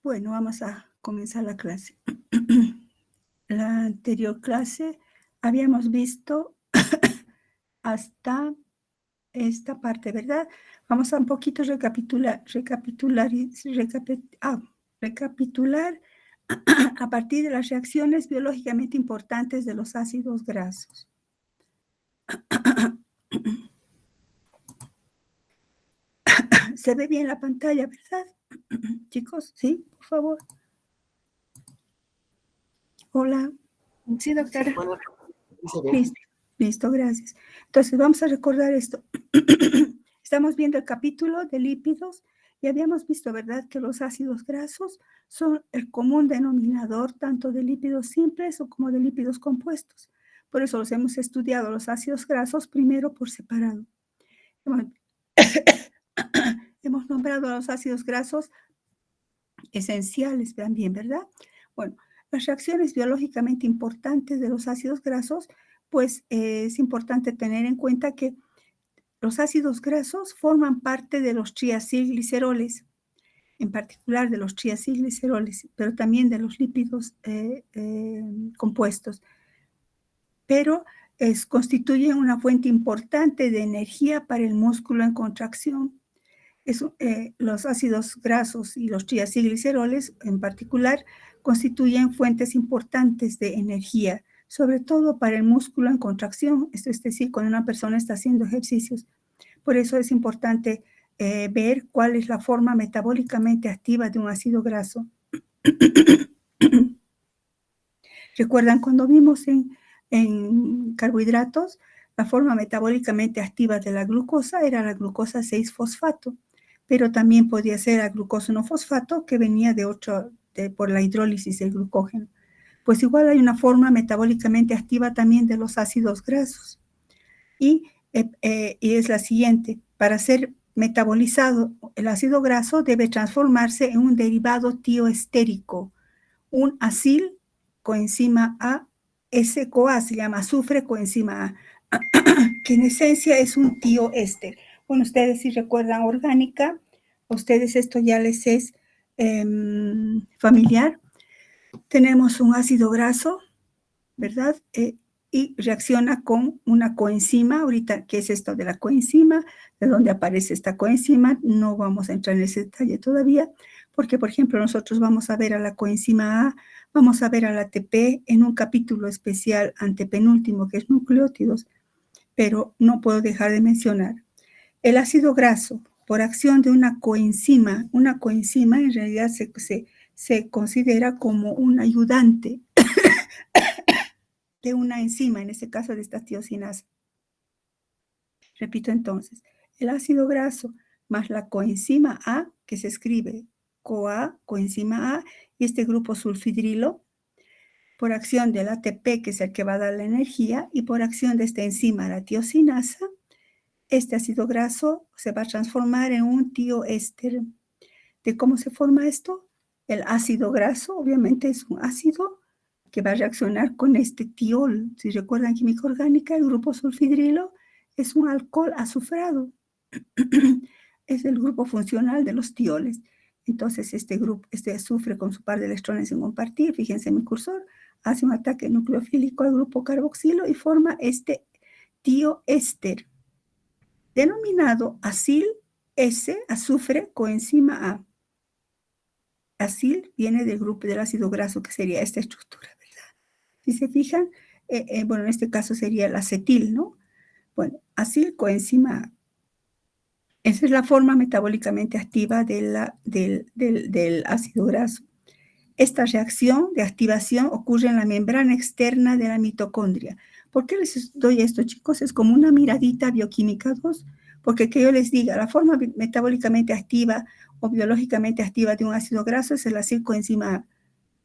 Bueno, vamos a comenzar la clase. La anterior clase habíamos visto hasta esta parte, ¿verdad? Vamos a un poquito recapitular a partir de las reacciones biológicamente importantes de los ácidos grasos. Se ve bien la pantalla, ¿verdad? Chicos, ¿sí? Por favor. Hola. Sí, doctora. Listo, gracias. Entonces, vamos a recordar esto. Estamos viendo el capítulo de lípidos y habíamos visto, ¿verdad?, que los ácidos grasos son el común denominador tanto de lípidos simples o como de lípidos compuestos. Por eso los hemos estudiado los ácidos grasos primero por separado. Hemos nombrado a los ácidos grasos esenciales también, ¿verdad? Bueno, las reacciones biológicamente importantes de los ácidos grasos, pues es importante tener en cuenta que los ácidos grasos forman parte de los triacilgliceroles, en particular de los triacilgliceroles, pero también de los lípidos compuestos. Pero constituyen una fuente importante de energía para el músculo en contracción. Los ácidos grasos y los triacilgliceroles en particular constituyen fuentes importantes de energía, sobre todo para el músculo en contracción, esto es decir, cuando una persona está haciendo ejercicios. Por eso es importante ver cuál es la forma metabólicamente activa de un ácido graso. ¿Recuerdan cuando vimos en carbohidratos? La forma metabólicamente activa de la glucosa era la glucosa 6-fosfato, pero también podía ser la glucosa 1-fosfato que venía por la hidrólisis del glucógeno. Pues igual hay una forma metabólicamente activa también de los ácidos grasos. Y es la siguiente: para ser metabolizado, el ácido graso debe transformarse en un derivado tioestérico, un acil coenzima A, ese-CoA se llama azufre coenzima A, que en esencia es un tioéster. Bueno, ustedes si recuerdan orgánica, a ustedes esto ya les es familiar. Tenemos un ácido graso, ¿verdad? Y reacciona con una coenzima. Ahorita, ¿qué es esto de la coenzima? ¿De dónde aparece esta coenzima? No vamos a entrar en ese detalle todavía, porque, por ejemplo, nosotros vamos a ver a la coenzima A, vamos a ver a la ATP en un capítulo especial antepenúltimo, que es nucleótidos, pero no puedo dejar de mencionar. El ácido graso, por acción de una coenzima en realidad se considera como un ayudante de una enzima, en este caso de esta tiosinasa. Repito entonces, el ácido graso más la coenzima A, que se escribe CoA, coenzima A, y este grupo sulfidrilo, por acción del ATP, que es el que va a dar la energía, y por acción de esta enzima, la tiosinasa, este ácido graso se va a transformar en un tioéster. ¿De cómo se forma esto? El ácido graso, obviamente, es un ácido que va a reaccionar con este tiol. Si recuerdan química orgánica, el grupo sulfidrilo es un alcohol azufrado. Es el grupo funcional de los tioles. Entonces, este azufre con su par de electrones sin compartir, fíjense en mi cursor, hace un ataque nucleofílico al grupo carboxilo y forma este tioéster, denominado acil S, azufre, coenzima A. Acil viene del grupo del ácido graso, que sería esta estructura, ¿verdad? Si se fijan, bueno, en este caso sería el acetil, ¿no? Bueno, acil coenzima A. Esa es la forma metabólicamente activa del ácido graso. Esta reacción de activación ocurre en la membrana externa de la mitocondria. ¿Por qué les doy esto, chicos? Es como una miradita bioquímica 2, porque que yo les diga, la forma metabólicamente activa o biológicamente activa de un ácido graso es el acil coenzima A.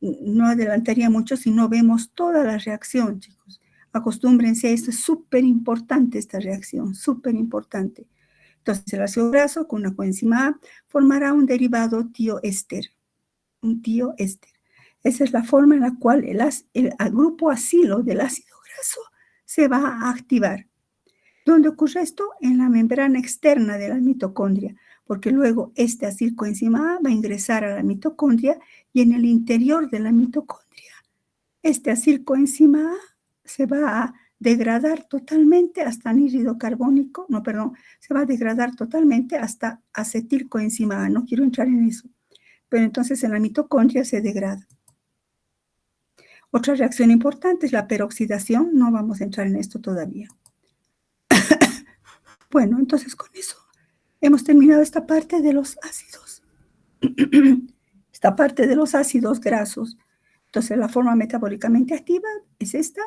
No adelantaría mucho si no vemos toda la reacción, chicos. Acostúmbrense a esto, es súper importante esta reacción, súper importante. Entonces, el ácido graso con una coenzima A formará un derivado tioéster, un tioéster. Esa es la forma en la cual el grupo acilo del ácido graso se va a activar. ¿Dónde ocurre esto? En la membrana externa de la mitocondria. porque luego este acilcoenzima A va a ingresar a la mitocondria y en el interior de la mitocondria, este acilcoenzima A se va a degradar totalmente hasta anhídrido carbónico, se va a degradar totalmente hasta acetilcoenzima A. No quiero entrar en eso, pero entonces en la mitocondria se degrada. Otra reacción importante es la peroxidación. No vamos a entrar en esto todavía. Bueno, entonces con eso hemos terminado esta parte de los ácidos. Esta parte de los ácidos grasos. Entonces la forma metabólicamente activa es esta,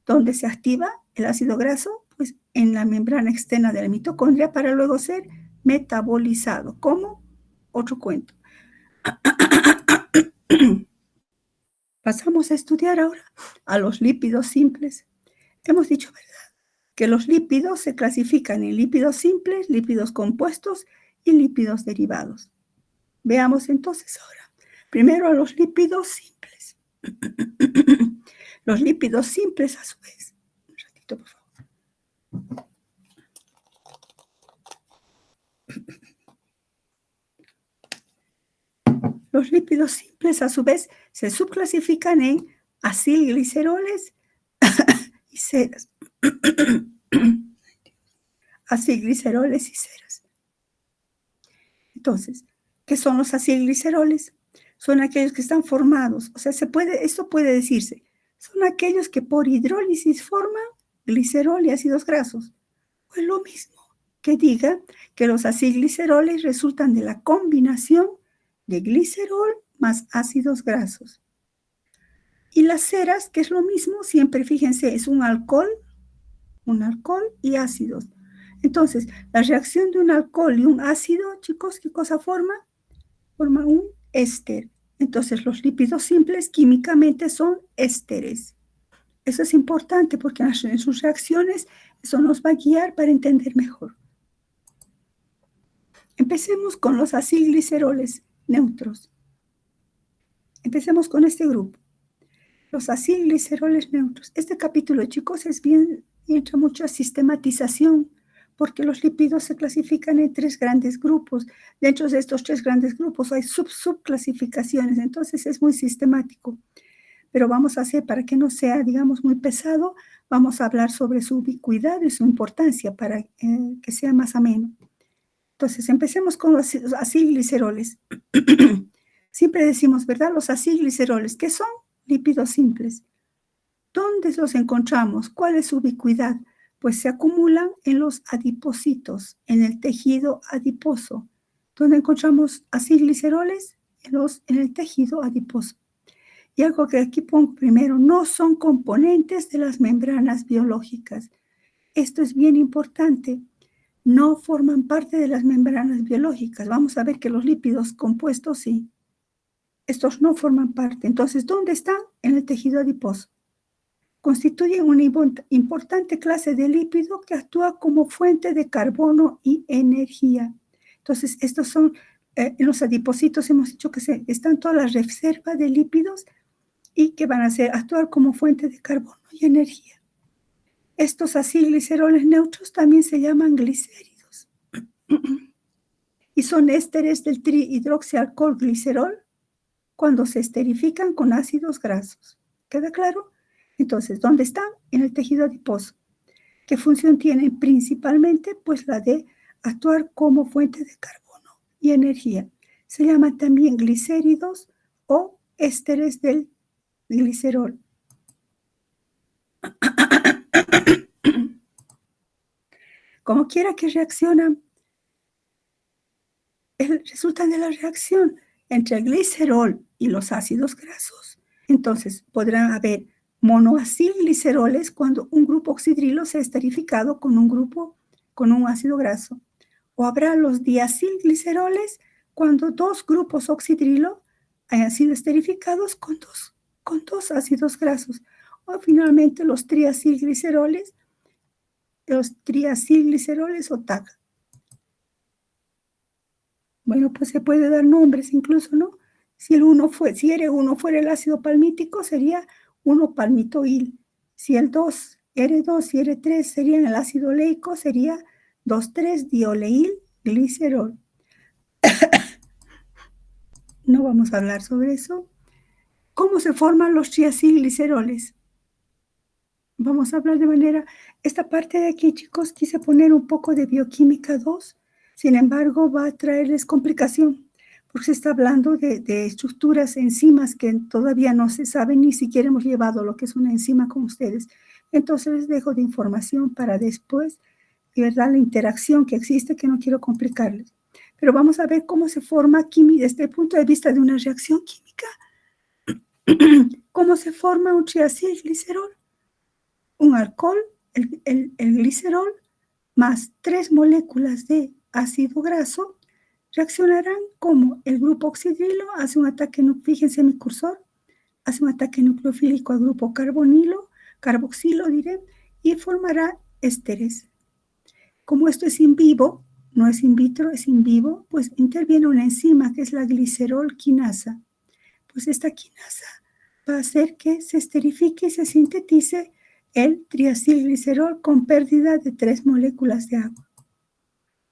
donde se activa el ácido graso pues, en la membrana externa de la mitocondria para luego ser metabolizado. ¿Cómo? Otro cuento. Pasamos a estudiar ahora a los lípidos simples. Hemos dicho, ¿verdad?, que los lípidos se clasifican en lípidos simples, lípidos compuestos y lípidos derivados. Veamos entonces ahora. Primero a los lípidos simples. Los lípidos simples a su vez. Un ratito, por favor. Los lípidos simples a su vez se subclasifican en acilgliceroles y ceras. Acilgliceroles y ceras. Entonces, ¿qué son los acilgliceroles? Son aquellos que están formados, o sea, esto puede decirse, son aquellos que por hidrólisis forman glicerol y ácidos grasos. Pues lo mismo que diga que los acilgliceroles resultan de la combinación de glicerol más ácidos grasos. Y las ceras, que es lo mismo, siempre fíjense, es un alcohol y ácidos. Entonces, la reacción de un alcohol y un ácido, chicos, ¿qué cosa forma? Forma un éster. Entonces, los lípidos simples químicamente son ésteres. Eso es importante porque en sus reacciones eso nos va a guiar para entender mejor. Empecemos con los acilgliceroles neutros. Empecemos con este grupo. Los acilgliceroles neutros. Este capítulo, chicos, entra mucha sistematización porque los lípidos se clasifican en 3 grandes grupos. Dentro de estos 3 grandes grupos hay subclasificaciones, entonces es muy sistemático. Pero vamos a hacer, para que no sea, digamos, muy pesado, vamos a hablar sobre su ubicuidad y su importancia para que sea más ameno. Entonces, empecemos con los acilgliceroles. Siempre decimos, ¿verdad? Los acilgliceroles, ¿qué son? Lípidos simples. ¿Dónde los encontramos? ¿Cuál es su ubicuidad? Pues se acumulan en los adipocitos, en el tejido adiposo. ¿Dónde encontramos acilgliceroles? En el tejido adiposo. Y algo que aquí pongo primero, no son componentes de las membranas biológicas. Esto es bien importante. No forman parte de las membranas biológicas. Vamos a ver que los lípidos compuestos sí. Estos no forman parte. Entonces, ¿dónde están? En el tejido adiposo. Constituyen una importante clase de lípido que actúa como fuente de carbono y energía. Entonces, estos son, en los adipocitos hemos dicho que están todas las reservas de lípidos y que van a actuar como fuente de carbono y energía. Estos acilgliceroles neutros también se llaman glicéridos y son ésteres del trihidroxialcoholglicerol cuando se esterifican con ácidos grasos. ¿Queda claro? Entonces, ¿dónde están? En el tejido adiposo. ¿Qué función tienen? Principalmente, pues la de actuar como fuente de carbono y energía. Se llaman también glicéridos o ésteres del glicerol. Como quiera que reaccionan, resultan de la reacción entre el glicerol y los ácidos grasos. Entonces, podrán haber monoacilgliceroles cuando un grupo oxidrilo se ha esterificado con un ácido graso. O habrá los diacilgliceroles cuando 2 grupos oxidrilo hayan sido esterificados con dos ácidos grasos. O finalmente los triacilgliceroles o TAG. Bueno, pues se puede dar nombres incluso, ¿no? Si R1 fuera el ácido palmítico, sería 1-palmitoil. Si el 2, R2 y R3 serían el ácido oleico, sería 2,3-dioleil glicerol. No vamos a hablar sobre eso. ¿Cómo se forman los triacilgliceroles? Vamos a hablar de manera, esta parte de aquí, chicos, quise poner un poco de bioquímica 2, sin embargo, va a traerles complicación, porque se está hablando de estructuras, enzimas que todavía no se sabe, ni siquiera hemos llevado lo que es una enzima con ustedes. Entonces les dejo de información para después, de verdad, la interacción que existe, que no quiero complicarles. Pero vamos a ver cómo se forma desde el punto de vista de una reacción química, cómo se forma un triacilglicerol. Un alcohol, el glicerol, más 3 moléculas de ácido graso, reaccionarán como el grupo oxidrilo hace un ataque, fíjense mi cursor, hace un ataque nucleofílico al grupo carboxilo diré, y formará ésteres. Como esto es in vivo, no es in vitro, es in vivo, pues interviene una enzima que es la glicerol quinasa. Pues esta quinasa va a hacer que se esterifique y se sintetice el triacilglicerol con pérdida de 3 moléculas de agua.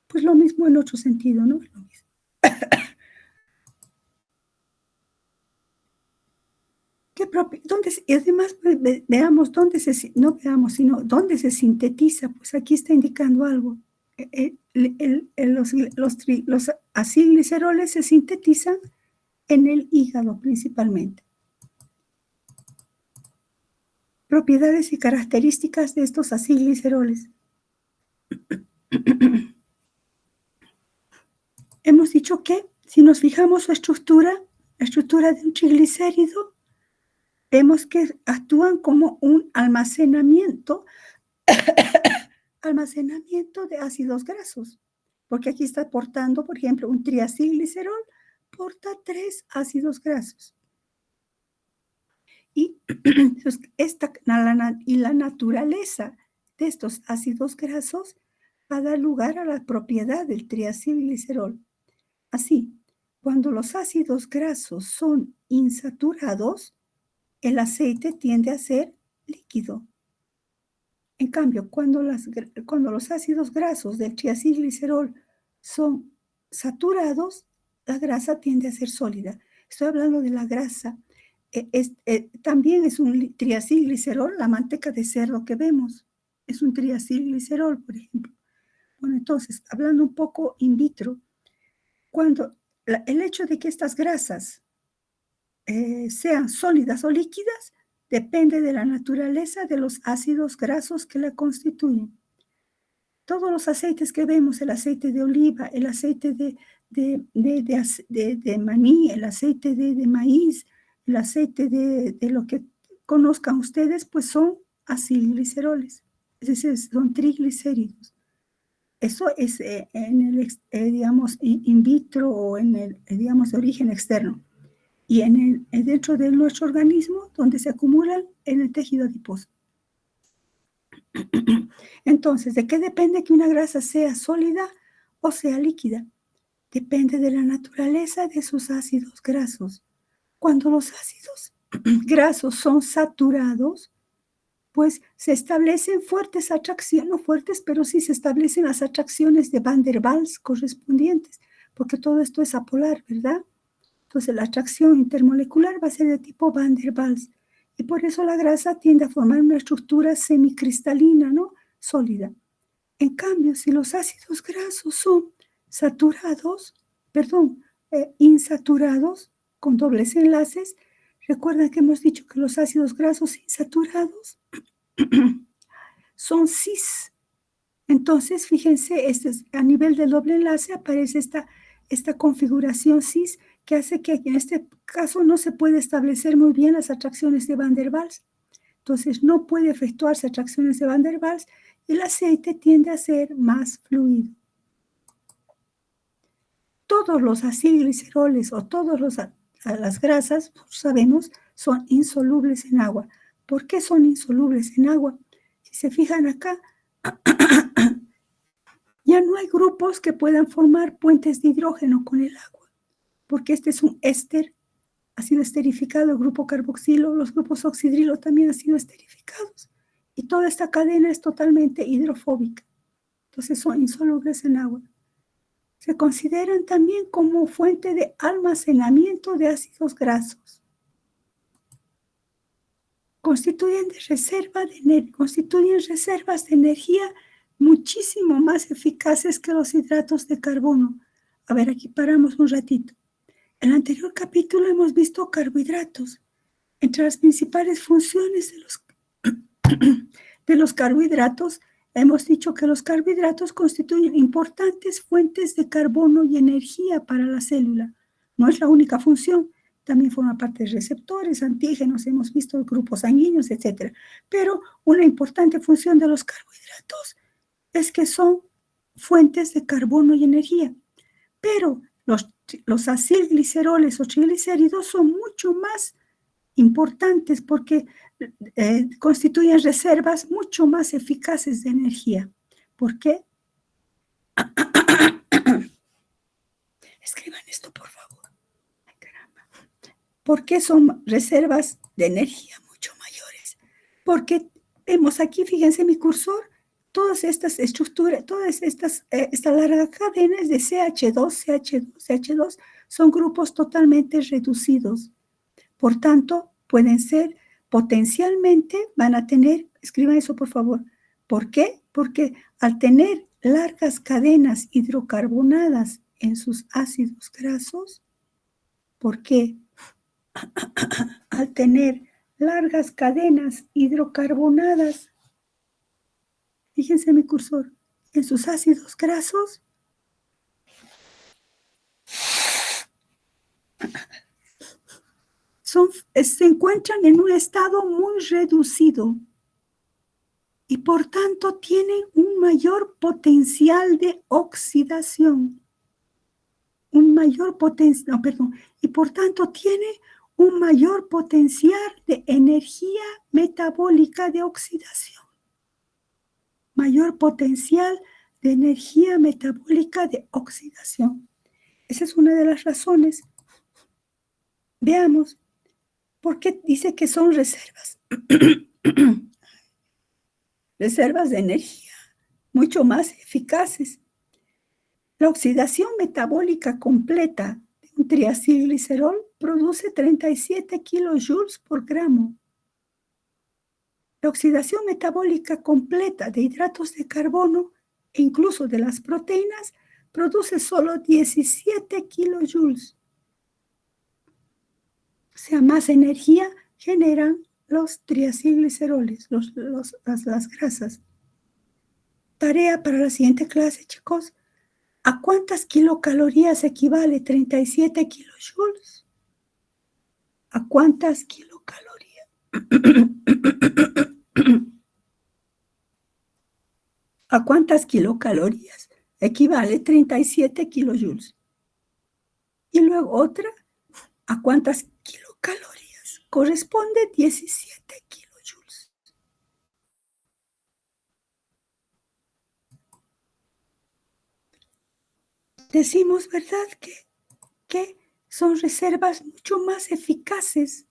Pues lo mismo en otro sentido, ¿no? Lo mismo. Y además veamos dónde no veamos, sino dónde se sintetiza. Pues aquí está indicando algo. Los acilgliceroles se sintetizan en el hígado principalmente. Propiedades y características de estos acilgliceroles. Hemos dicho que si nos fijamos la estructura de un triglicérido, vemos que actúan como un almacenamiento de ácidos grasos, porque aquí está portando, por ejemplo, un triacilglicerol porta 3 ácidos grasos. Y la naturaleza de estos ácidos grasos va a dar lugar a la propiedad del triacilglicerol. Así, cuando los ácidos grasos son insaturados, el aceite tiende a ser líquido. En cambio, cuando los ácidos grasos del triacilglicerol son saturados, la grasa tiende a ser sólida. Estoy hablando de la grasa. También es un triacilglicerol, la manteca de cerdo que vemos. Es un triacilglicerol, por ejemplo. Bueno, entonces, hablando un poco in vitro, cuando el hecho de que estas grasas sean sólidas o líquidas depende de la naturaleza de los ácidos grasos que la constituyen. Todos los aceites que vemos, el aceite de oliva, el aceite de maní, el aceite de maíz, el aceite de lo que conozcan ustedes, pues son acilgliceroles, es decir, son triglicéridos. Eso es en el, digamos, in vitro o en el, digamos, de origen externo. Y dentro de nuestro organismo, donde se acumulan en el tejido adiposo. Entonces, ¿de qué depende que una grasa sea sólida o sea líquida? Depende de la naturaleza de sus ácidos grasos. Cuando los ácidos grasos son saturados, pues se establecen fuertes atracciones, no fuertes, pero sí se establecen las atracciones de Van der Waals correspondientes, porque todo esto es apolar, ¿verdad? Entonces la atracción intermolecular va a ser de tipo Van der Waals y por eso la grasa tiende a formar una estructura semicristalina, ¿no? Sólida. En cambio, si los ácidos grasos son insaturados, con dobles enlaces, recuerden que hemos dicho que los ácidos grasos insaturados son cis. Entonces, fíjense, a nivel del doble enlace aparece esta configuración cis que hace que en este caso no se puede establecer muy bien las atracciones de Van der Waals. Entonces, no puede efectuarse atracciones de Van der Waals y el aceite tiende a ser más fluido. Todos los acilgliceroles o todas las grasas, sabemos, son insolubles en agua. ¿Por qué son insolubles en agua? Si se fijan acá, ya no hay grupos que puedan formar puentes de hidrógeno con el agua, porque este es un éster, ha sido esterificado, el grupo carboxilo, los grupos oxidrilo también han sido esterificados, y toda esta cadena es totalmente hidrofóbica, entonces son insolubles en agua. Se consideran también como fuente de almacenamiento de ácidos grasos. Constituyen reservas de energía muchísimo más eficaces que los hidratos de carbono. A ver, aquí paramos un ratito. En el anterior capítulo hemos visto carbohidratos. Entre las principales funciones de los carbohidratos, hemos dicho que los carbohidratos constituyen importantes fuentes de carbono y energía para la célula. No es la única función, también forma parte de receptores, antígenos, hemos visto grupos sanguíneos, etc. Pero una importante función de los carbohidratos es que son fuentes de carbono y energía. Pero los acilgliceroles o triglicéridos son mucho más importantes porque constituyen reservas mucho más eficaces de energía. ¿Por qué? Escriban esto, por favor. Ay, caramba. ¿Por qué son reservas de energía mucho mayores? Porque vemos aquí, fíjense mi cursor, todas estas estructuras, todas estas largas cadenas de CH2, CH2, CH2 son grupos totalmente reducidos. Por tanto, pueden ser potencialmente, van a tener, escriban eso por favor. ¿Por qué? Porque al tener largas cadenas hidrocarbonadas en sus ácidos grasos, ¿por qué? Al tener largas cadenas hidrocarbonadas, fíjense mi cursor, en sus ácidos grasos, se encuentran en un estado muy reducido y por tanto tienen un mayor potencial de oxidación. Y por tanto tiene un mayor potencial de energía metabólica de oxidación. Mayor potencial de energía metabólica de oxidación. Esa es una de las razones. Veamos, ¿por qué dice que son reservas? Reservas de energía mucho más eficaces. La oxidación metabólica completa de un triacilglicerol produce 37 kilojoules por gramo. La oxidación metabólica completa de hidratos de carbono e incluso de las proteínas produce solo 17 kilojoules. O sea, más energía generan los triacilgliceroles, las grasas. Tarea para la siguiente clase, chicos. ¿A cuántas kilocalorías equivale 37 kilojoules? ¿A cuántas kilocalorías? ¿A cuántas kilocalorías equivale 37 kilojoules? Y luego otra, ¿a cuántas kilocalorías corresponde 17 kilojoules? Decimos, ¿verdad?, que son reservas mucho más eficaces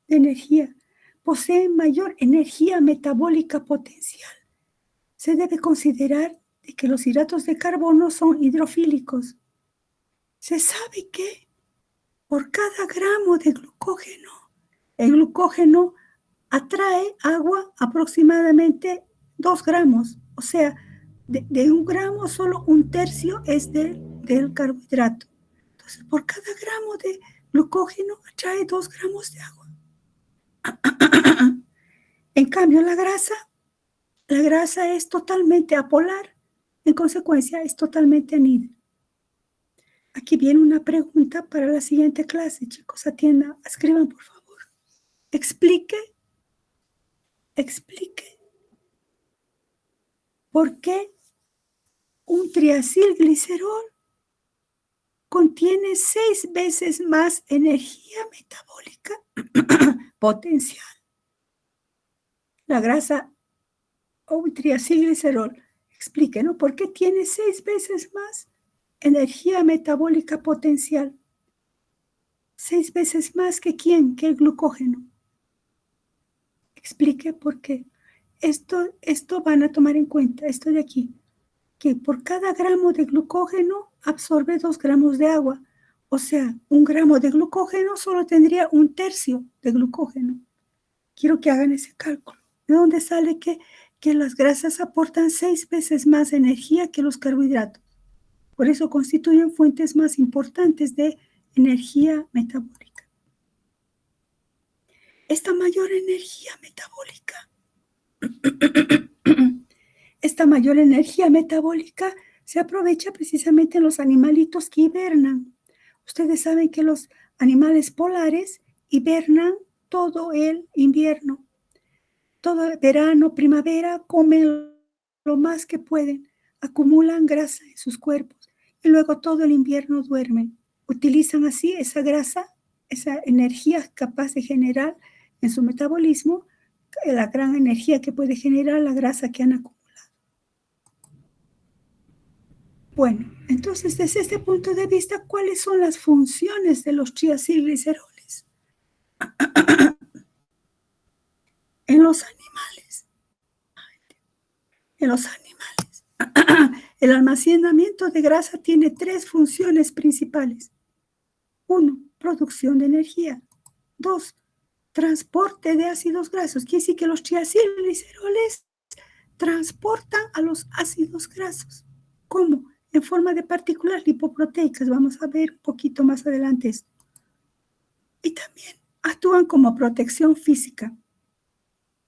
de energía, poseen mayor energía metabólica potencial. Se debe considerar de que los hidratos de carbono son hidrofílicos. Se sabe que por cada gramo de glucógeno, el glucógeno atrae agua aproximadamente 2 gramos. O sea, de 1 gramo solo 1/3 es del carbohidrato. Entonces, por cada gramo de glucógeno atrae 2 gramos de agua. En cambio, la grasa es totalmente apolar, en consecuencia es totalmente anhidra. Aquí viene una pregunta para la siguiente clase, chicos, atiendan, escriban por favor. Explique por qué un triacilglicerol contiene 6 veces más energía metabólica potencial. La grasa o un triacilglicerol, explique, ¿no? ¿Por qué tiene 6 veces más energía metabólica potencial? 6 veces más que ¿quién? Que el glucógeno. Explique por qué. Esto van a tomar en cuenta, esto de aquí, que por cada gramo de glucógeno absorbe 2 gramos de agua. O sea, 1 gramo de glucógeno solo tendría 1/3 de glucógeno. Quiero que hagan ese cálculo. ¿De dónde sale que las grasas aportan 6 veces más energía que los carbohidratos? Por eso constituyen fuentes más importantes de energía metabólica. Esta mayor energía metabólica se aprovecha precisamente en los animalitos que hibernan. Ustedes saben que los animales polares hibernan todo el invierno. Todo el verano, primavera, comen lo más que pueden, acumulan grasa en sus cuerpos y luego todo el invierno duermen. Utilizan así esa grasa, esa energía capaz de generar en su metabolismo, la gran energía que puede generar la grasa que han acumulado. Bueno, entonces desde este punto de vista, ¿cuáles son las funciones de los triacilgliceroles en los animales? El almacenamiento de grasa tiene 3 funciones principales. 1, producción de energía. 2, transporte de ácidos grasos. Quiere decir que los triacilgliceroles transportan a los ácidos grasos. ¿Cómo? En forma de partículas lipoproteicas. Vamos a ver un poquito más adelante esto. Y también actúan como protección física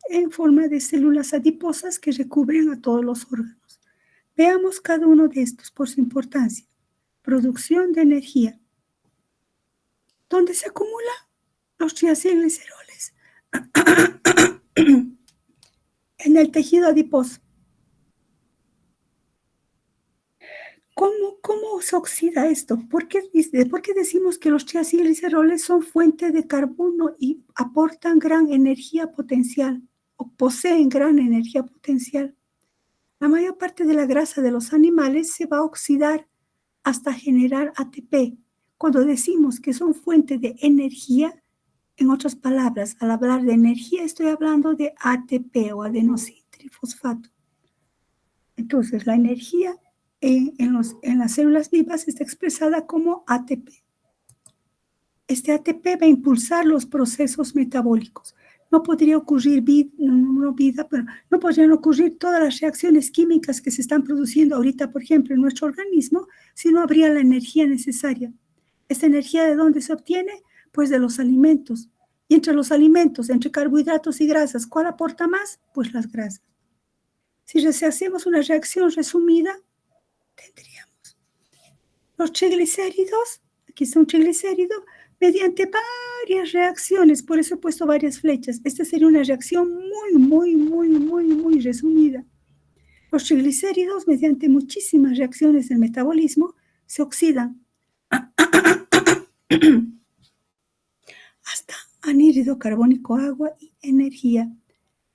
en forma de células adiposas que recubren a todos los órganos. Veamos cada uno de estos por su importancia. Producción de energía. ¿Dónde se acumulan los triacilgliceroles? En el tejido adiposo. ¿Cómo se oxida esto? ¿Por qué decimos que los triacilgliceroles son fuente de carbono y aportan gran energía potencial o poseen gran energía potencial? La mayor parte de la grasa de los animales se va a oxidar hasta generar ATP. Cuando decimos que son fuente de energía, en otras palabras, al hablar de energía estoy hablando de ATP o adenosíntrifosfato. Entonces, la energía en las células vivas está expresada como ATP. Este ATP va a impulsar los procesos metabólicos. No podrían ocurrir todas las reacciones químicas que se están produciendo ahorita, por ejemplo, en nuestro organismo, si no habría la energía necesaria. ¿Esta energía de dónde se obtiene? Pues de los alimentos. Y entre los alimentos, entre carbohidratos y grasas, ¿cuál aporta más? Pues las grasas. Si hacemos una reacción resumida, tendríamos los triglicéridos, aquí está un triglicérido, mediante varias reacciones, por eso he puesto varias flechas. Esta sería una reacción muy resumida. Los triglicéridos, mediante muchísimas reacciones del metabolismo, se oxidan hasta anhídrido carbónico, agua y energía.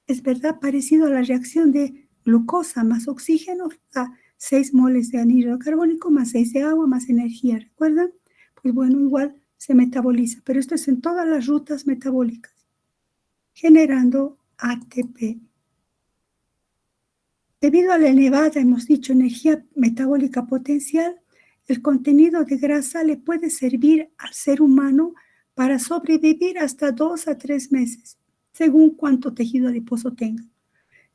Es verdad, parecido a la reacción de glucosa más oxígeno a 6 moles de anhídrido carbónico más 6 de agua más energía. ¿Recuerdan? Pues bueno, igual se metaboliza, pero esto es en todas las rutas metabólicas, generando ATP. Debido a la elevada, hemos dicho, energía metabólica potencial, el contenido de grasa le puede servir al ser humano para sobrevivir hasta 2 a 3 meses, según cuánto tejido adiposo tenga.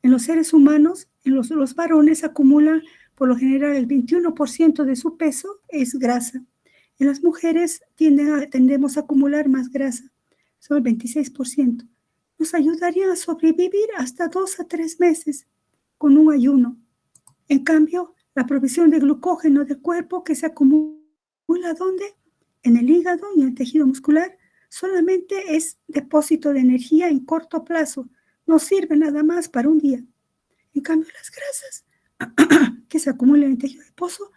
En los seres humanos, en los varones acumulan por lo general el 21% de su peso es grasa. En las mujeres tendemos a acumular más grasa, son el 26%. Nos ayudarían a sobrevivir hasta 2 a 3 meses con un ayuno. En cambio, la provisión de glucógeno del cuerpo que se acumula ¿dónde? En el hígado y en el tejido muscular solamente es depósito de energía en corto plazo. No sirve nada más para un día. En cambio, las grasas que se acumulan en el tejido adiposo,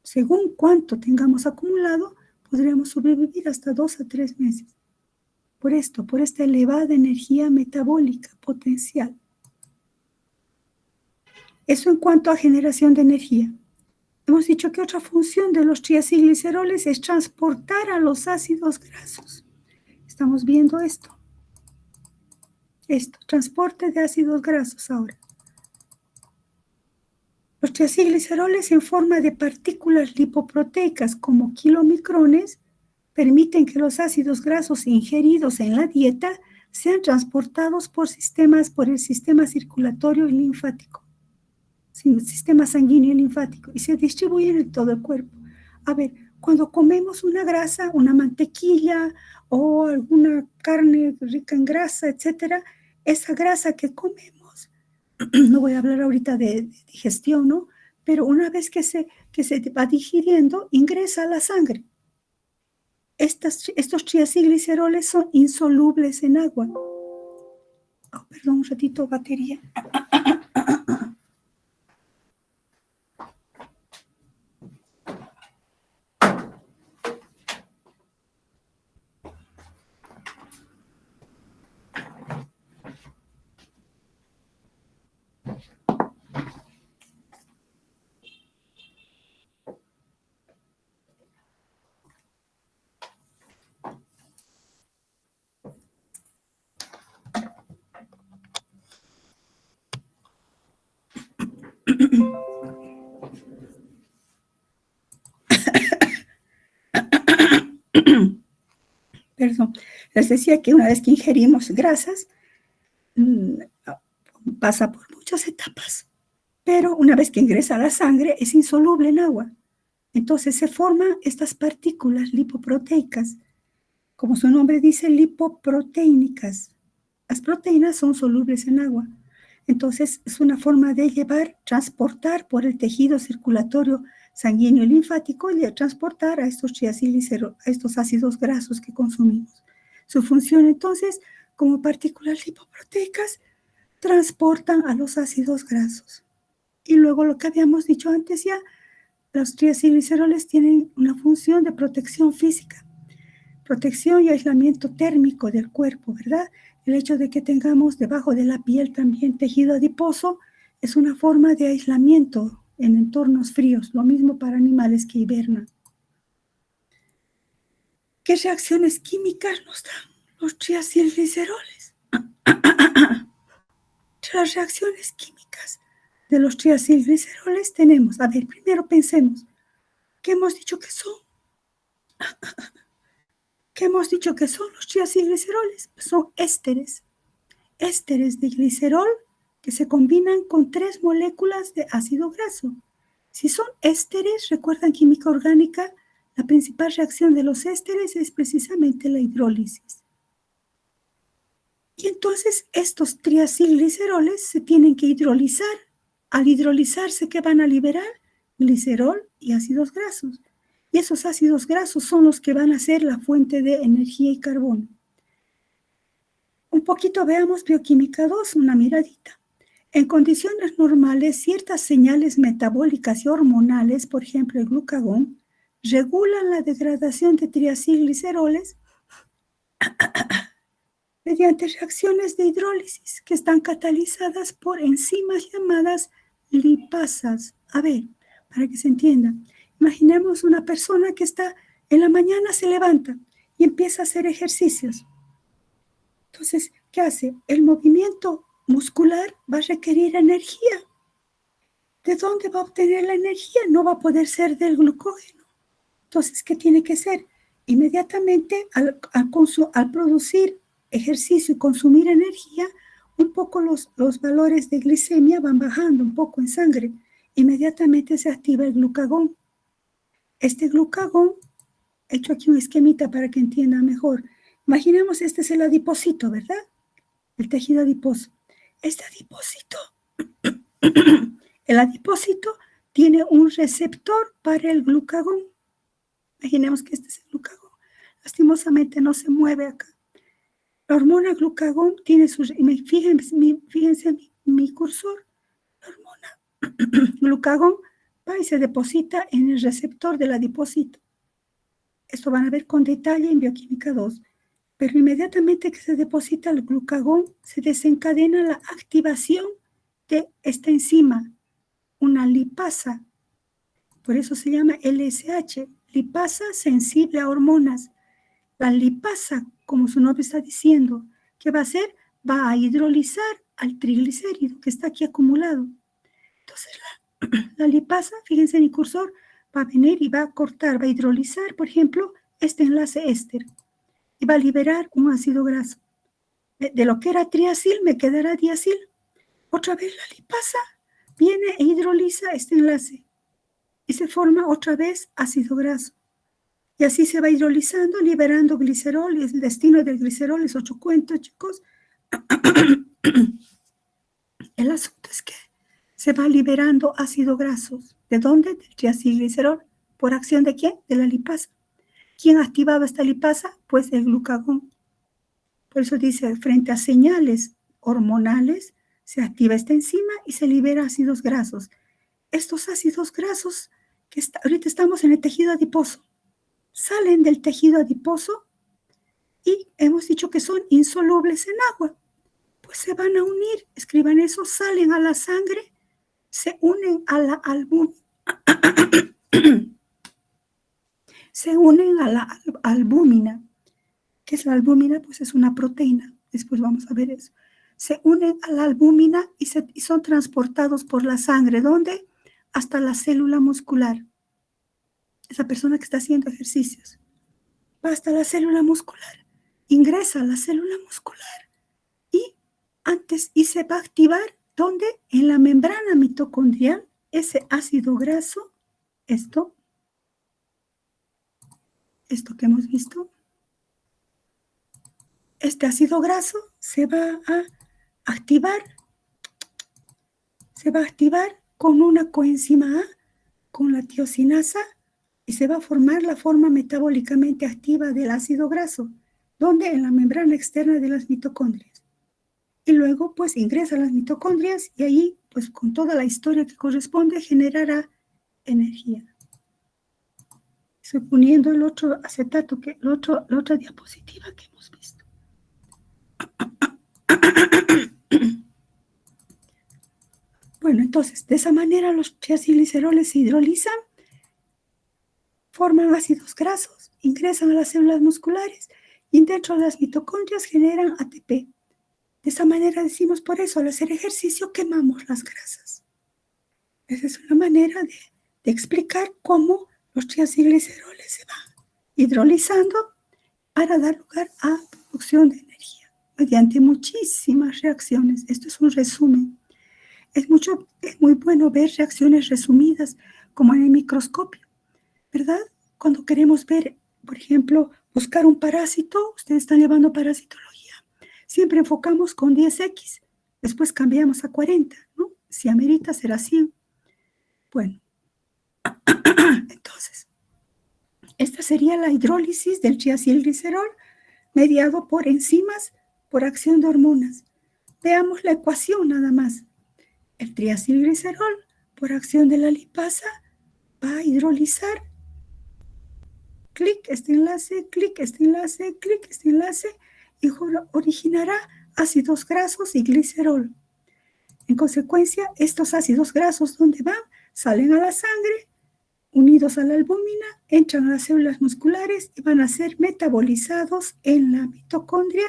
según cuánto tengamos acumulado, podríamos sobrevivir hasta 2 a 3 meses. Por esta elevada energía metabólica potencial. Eso en cuanto a generación de energía. Hemos dicho que otra función de los triacilgliceroles es transportar a los ácidos grasos. Estamos viendo esto, transporte de ácidos grasos ahora. Los triacilgliceroles en forma de partículas lipoproteicas como kilomicrones permiten que los ácidos grasos ingeridos en la dieta sean transportados por el sistema circulatorio y linfático, sistema sanguíneo y linfático, y se distribuyen en todo el cuerpo. A ver, cuando comemos una grasa, una mantequilla o alguna carne rica en grasa, etcétera, esa grasa que comemos, no voy a hablar ahorita de digestión, ¿no? Pero una vez que se va digiriendo, ingresa a la sangre. Estos triacilgliceroles son insolubles en agua. Oh, perdón, un ratito, batería. Perdón, les decía que una vez que ingerimos grasas, pasa por muchas etapas, pero una vez que ingresa a la sangre es insoluble en agua. Entonces se forman estas partículas lipoproteicas, como su nombre dice, lipoproteínicas. Las proteínas son solubles en agua. Entonces es una forma de transportar por el tejido circulatorio sanguíneo y linfático y de transportar a estos a estos ácidos grasos que consumimos. Su función entonces, como partículas lipoproteicas, transportan a los ácidos grasos. Y luego lo que habíamos dicho antes ya, los triacilgliceroles tienen una función de protección física, protección y aislamiento térmico del cuerpo, ¿verdad? El hecho de que tengamos debajo de la piel también tejido adiposo es una forma de aislamiento en entornos fríos, lo mismo para animales que hibernan. ¿Qué reacciones químicas nos dan los triacilgliceroles? Las reacciones químicas de los triacilgliceroles tenemos, a ver, primero pensemos, ¿qué hemos dicho que son? ¿Qué hemos dicho que son los triacilgliceroles? Son ésteres de glicerol que se combinan con 3 moléculas de ácido graso. Si son ésteres, recuerdan química orgánica, la principal reacción de los ésteres es precisamente la hidrólisis. Y entonces estos triacilgliceroles se tienen que hidrolizar. Al hidrolizarse, ¿qué van a liberar? Glicerol y ácidos grasos. Y esos ácidos grasos son los que van a ser la fuente de energía y carbono. Un poquito veamos bioquímica 2, una miradita. En condiciones normales, ciertas señales metabólicas y hormonales, por ejemplo el glucagón, regulan la degradación de triacilgliceroles mediante reacciones de hidrólisis que están catalizadas por enzimas llamadas lipasas. A ver, para que se entienda, imaginemos una persona que está en la mañana, se levanta y empieza a hacer ejercicios. Entonces, ¿qué hace? El movimiento muscular va a requerir energía. ¿De dónde va a obtener la energía? No va a poder ser del glucógeno. Entonces, ¿qué tiene que ser? Inmediatamente al producir ejercicio y consumir energía, un poco los valores de glicemia van bajando un poco en sangre. Inmediatamente se activa el glucagón. Este glucagón, he hecho aquí un esquemita para que entiendan mejor. Imaginemos, este es el adipocito, ¿verdad? El tejido adiposo. Este adipocito, el adipocito tiene un receptor para el glucagón. Imaginemos que este es el glucagón. Lastimosamente no se mueve acá. La hormona glucagón tiene su... Fíjense mi cursor. La hormona glucagón va y se deposita en el receptor del adipocito. Esto van a ver con detalle en bioquímica 2. Pero inmediatamente que se deposita el glucagón, se desencadena la activación de esta enzima, una lipasa. Por eso se llama LSH, lipasa sensible a hormonas. La lipasa, como su nombre está diciendo, ¿qué va a hacer? Va a hidrolizar al triglicérido que está aquí acumulado. Entonces La lipasa, fíjense en el cursor, va a venir y va a cortar, va a hidrolizar, por ejemplo, este enlace éster y va a liberar un ácido graso. De lo que era triacil me quedará diacil. Otra vez la lipasa viene e hidroliza este enlace y se forma otra vez ácido graso. Y así se va hidrolizando, liberando glicerol, y el destino del glicerol es otro cuento, chicos. El asunto es que se va liberando ácidos grasos. ¿De dónde? Del triacilglicerol. ¿Por acción de quién? De la lipasa. ¿Quién ha activado esta lipasa? Pues el glucagón. Por eso dice, frente a señales hormonales, se activa esta enzima y se libera ácidos grasos. Estos ácidos grasos, ahorita estamos en el tejido adiposo, salen del tejido adiposo y hemos dicho que son insolubles en agua. Pues se van a unir, escriban eso, salen a la sangre, se unen a la albúmina. Se unen a la albúmina. ¿Qué es la albúmina? Pues es una proteína. Después vamos a ver eso. Se unen a la albúmina y son transportados por la sangre. ¿Dónde? Hasta la célula muscular. Esa persona que está haciendo ejercicios. Va hasta la célula muscular. Ingresa a la célula muscular. Y se va a activar, ¿dónde? En la membrana mitocondrial, ese ácido graso, esto que hemos visto, este ácido graso se va a activar con una coenzima A, con la tiosinasa, y se va a formar la forma metabólicamente activa del ácido graso, ¿dónde? En la membrana externa de las mitocondrias. Y luego, pues, ingresa a las mitocondrias y ahí, pues, con toda la historia que corresponde, generará energía. Estoy poniendo el otro acetato, la otra diapositiva que hemos visto. Bueno, entonces, de esa manera los triacilgliceroles se hidrolizan, forman ácidos grasos, ingresan a las células musculares y dentro de las mitocondrias generan ATP. De esa manera decimos, por eso, al hacer ejercicio quemamos las grasas. Esa es una manera de explicar cómo los triacilgliceroles se van hidrolizando para dar lugar a producción de energía mediante muchísimas reacciones. Esto es un resumen. Es muy bueno ver reacciones resumidas como en el microscopio, ¿verdad? Cuando queremos ver, por ejemplo, buscar un parásito, ustedes están llevando parasitología, siempre enfocamos con 10X, después cambiamos a 40, ¿no? Si amerita, será 100. Bueno, entonces, esta sería la hidrólisis del triacilglicerol mediado por enzimas por acción de hormonas. Veamos la ecuación nada más. El triacilglicerol, por acción de la lipasa, va a hidrolizar. Clic este enlace, clic este enlace, clic este enlace y originará ácidos grasos y glicerol. En consecuencia, estos ácidos grasos, ¿dónde van? Salen a la sangre, unidos a la albúmina, entran a las células musculares y van a ser metabolizados en la mitocondria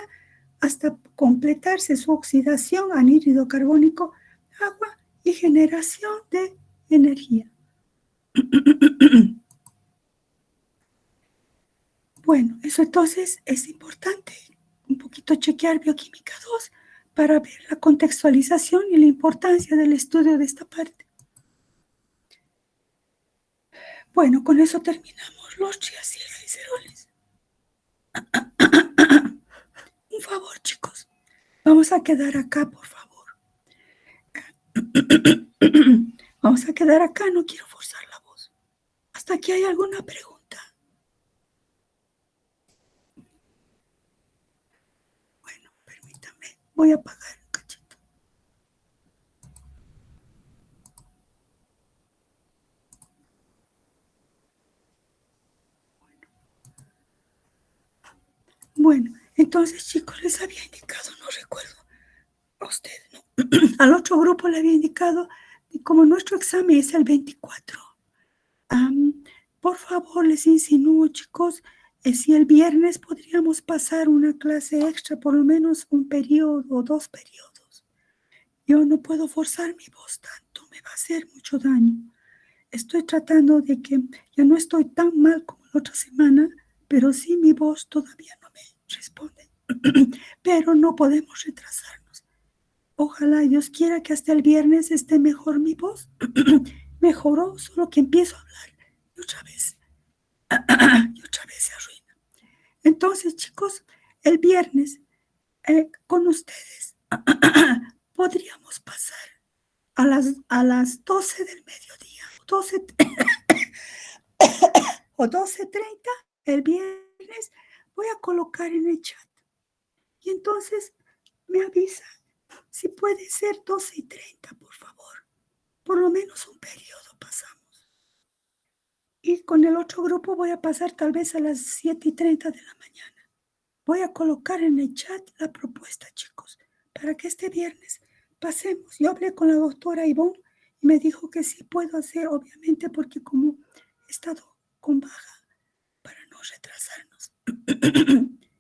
hasta completarse su oxidación a anhídrido carbónico, agua y generación de energía. Bueno, eso entonces es importante, un poquito chequear bioquímica 2 para ver la contextualización y la importancia del estudio de esta parte. Bueno, con eso terminamos los triacilgliceroles. Un favor, chicos. Vamos a quedar acá, por favor. Vamos a quedar acá, no quiero forzar la voz. ¿Hasta aquí hay alguna pregunta? Bueno, permítame. Voy a apagar un cachito. Bueno, entonces, chicos, les había indicado, no recuerdo a ustedes, ¿no? Al otro grupo le había indicado, como nuestro examen es el 24, por favor, les insinúo, chicos, si el viernes podríamos pasar una clase extra, por lo menos un periodo o 2 periodos. Yo no puedo forzar mi voz tanto, me va a hacer mucho daño. Estoy tratando de que ya no estoy tan mal como la otra semana, pero sí mi voz todavía no me responde. Pero no podemos retrasarnos. Ojalá Dios quiera que hasta el viernes esté mejor mi voz. Mejoró, solo que empiezo a hablar y otra vez, y otra vez se arruina. Entonces, chicos, el viernes con ustedes podríamos pasar a las 12 del mediodía, 12 o 12:30 el viernes. Voy a colocar en el chat y entonces me avisa si puede ser 12:30, por favor. Por lo menos un periodo pasamos. Y con el otro grupo voy a pasar tal vez a las 7:30 de la mañana. Voy a colocar en el chat la propuesta, chicos, para que este viernes pasemos. Yo hablé con la doctora Ivonne y me dijo que sí puedo hacer, obviamente, porque como he estado con baja para no retrasarnos.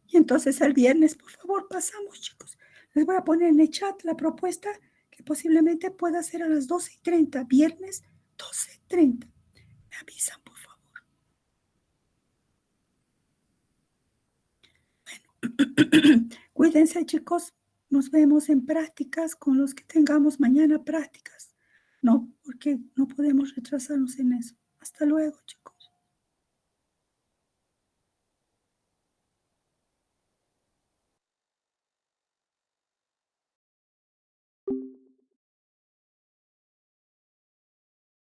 Y entonces el viernes, por favor, pasamos, chicos. Les voy a poner en el chat la propuesta que posiblemente pueda ser a las 12:30, viernes 12:30. Me avisan, por favor. Bueno, cuídense, chicos. Nos vemos en prácticas con los que tengamos mañana prácticas. No, porque no podemos retrasarnos en eso. Hasta luego, chicos.